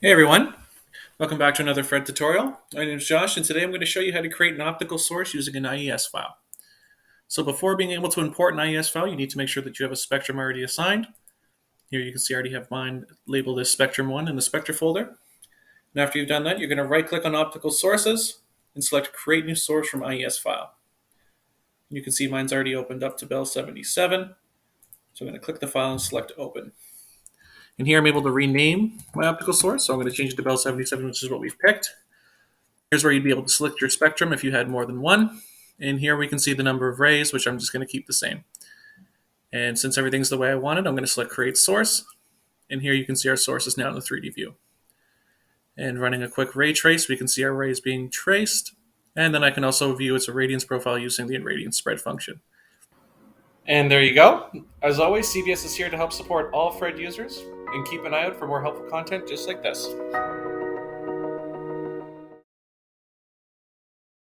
Hey everyone, welcome back to another Fred tutorial. My name is Josh and today I'm going to show you how to create an optical source using an IES file. So before being able to import an IES file, you need to make sure that you have a spectrum already assigned. Here you can see I already have mine labeled as Spectrum 1 in the Spectra folder. And after you've done that, you're going to right click on Optical Sources and select Create New Source from IES File. You can see mine's already opened up to Bell 77. So I'm going to click the file and select Open. And here I'm able to rename my optical source, so I'm going to change it to Bell 77, which is what we've picked. Here's where you'd be able to select your spectrum if you had more than one. And here we can see the number of rays, which I'm just going to keep the same. And since everything's the way I want it, I'm going to select Create Source. And here you can see our source is now in the 3D view. And running a quick ray trace, we can see our rays being traced. And then I can also view its irradiance profile using the irradiance spread function. And there you go. As always, CBS is here to help support all Fred users. And keep an eye out for more helpful content just like this.